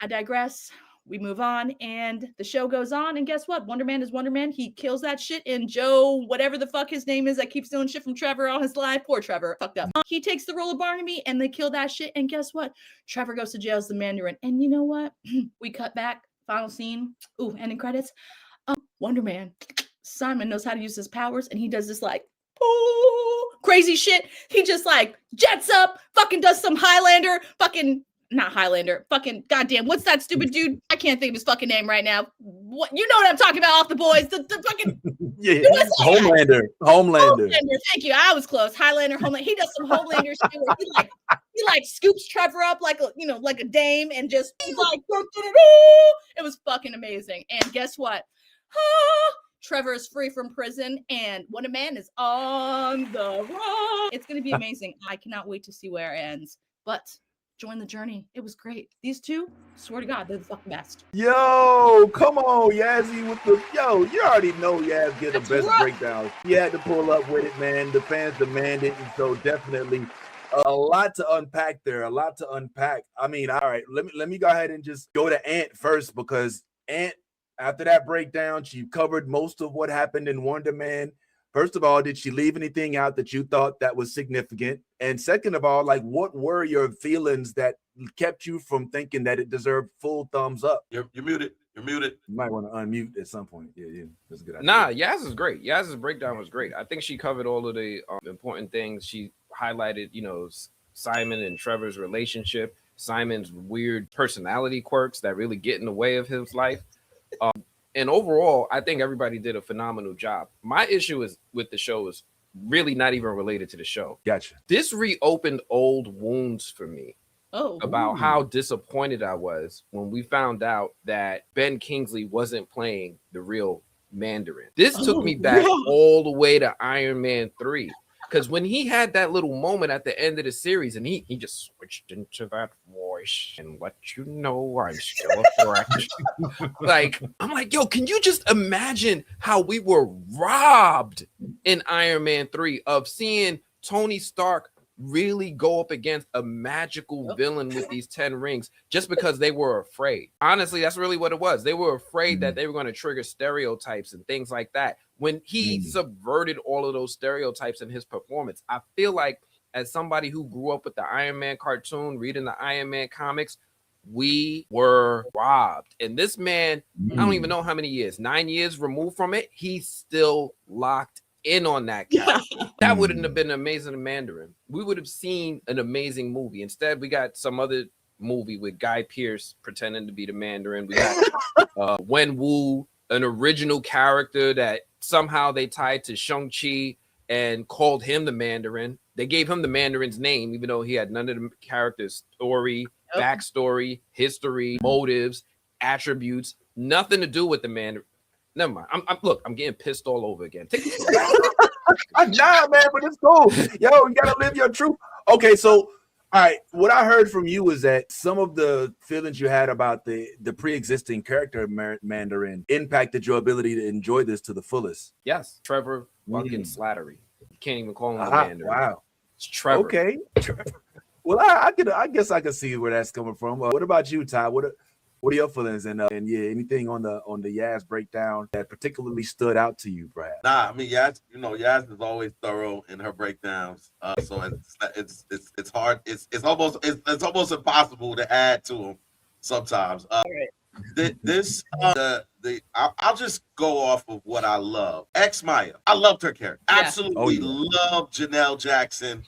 I digress. We move on, and the show goes on. And guess what? Wonder Man is Wonder Man. He kills that shit. And Joe, whatever the fuck his name is, that keeps doing shit from Trevor all his life. Poor Trevor, fucked up. He takes the role of Barnaby, and they kill that shit. And guess what? Trevor goes to jail as the Mandarin. And you know what? We cut back. Final scene. Ooh, ending credits. Wonder Man. Simon knows how to use his powers, and he does this like crazy shit. He just like jets up, fucking does some Highlander, fucking. Not Highlander, fucking goddamn, what's that stupid dude? I can't think of his fucking name right now. What, you know what I'm talking about off the boys? The fucking yeah, Homelander. Thank you. I was close. Highlander, Homelander. He does some Homelander shit where he like scoops Trevor up like a like a dame and just like it was fucking amazing. And guess what? Trevor is free from prison, and Wonder Man is on the run. It's gonna be amazing. I cannot wait to see where it ends. But join the journey. It was great. These two, swear to God, they're the fucking best. Yo, come on, Yazzie with the you already know Yaz get the best breakdowns. You had to pull up with it, man. The fans demanded, and so definitely a lot to unpack there. A lot to unpack. I mean, all right, let me go ahead and just go to Ant first, because Ant, after that breakdown, she covered most of what happened in Wonder Man. First of all, did she leave anything out that you thought that was significant? And second of all, like, what were your feelings that kept you from thinking that it deserved full thumbs up? You're muted. You're muted. You might want to unmute at some point. Yeah, that's a good idea. Nah, Yaz is great. Yaz's breakdown was great. I think she covered all of the important things. She highlighted, Simon and Trevor's relationship, Simon's weird personality quirks that really get in the way of his life. And overall, I think everybody did a phenomenal job. My issue is with the show is really not even related to the show. Gotcha. This reopened old wounds for me about how disappointed I was when we found out that Ben Kingsley wasn't playing the real Mandarin. This took me back all the way to Iron Man 3. Because when he had that little moment at the end of the series and he just switched into that voice and let you know I'm still a threat. Like, I'm like, yo, can you just imagine how we were robbed in Iron Man 3 of seeing Tony Stark really go up against a magical villain with these 10 rings just because they were afraid. Honestly, that's really what it was. They were afraid that they were going to trigger stereotypes and things like that. When he subverted all of those stereotypes in his performance, I feel like as somebody who grew up with the Iron Man cartoon, reading the Iron Man comics, we were robbed. And this man, I don't even know how many years, 9 years removed from it, he's still locked in on that character. That wouldn't have been an amazing Mandarin. We would have seen an amazing movie. Instead, we got some other movie with Guy Pearce pretending to be the Mandarin. We got Wen Wu, an original character that somehow they tied to Shang-Chi and called him the Mandarin. They gave him the Mandarin's name, even though he had none of the character's story, backstory, history, motives, attributes, nothing to do with the Mandarin. Never mind. I'm getting pissed all over again. Take it. Nah, man, but it's cool. Yo, you gotta live your truth. Okay, so all right, what I heard from you is that some of the feelings you had about the pre-existing character Mandarin impacted your ability to enjoy this to the fullest. Yes, Trevor fucking Slattery. You can't even call him the Mandarin. Wow, it's Trevor. Okay. Well, I guess I can see where that's coming from. What about you, Ty? What are your feelings and anything on the Yaz breakdown that particularly stood out to you, Brad? Nah, I mean Yaz, Yaz is always thorough in her breakdowns. So it's hard. It's almost impossible to add to them sometimes. I'll just go off of what I love. Ex Maya, I loved her character. Absolutely loved Janelle Jackson.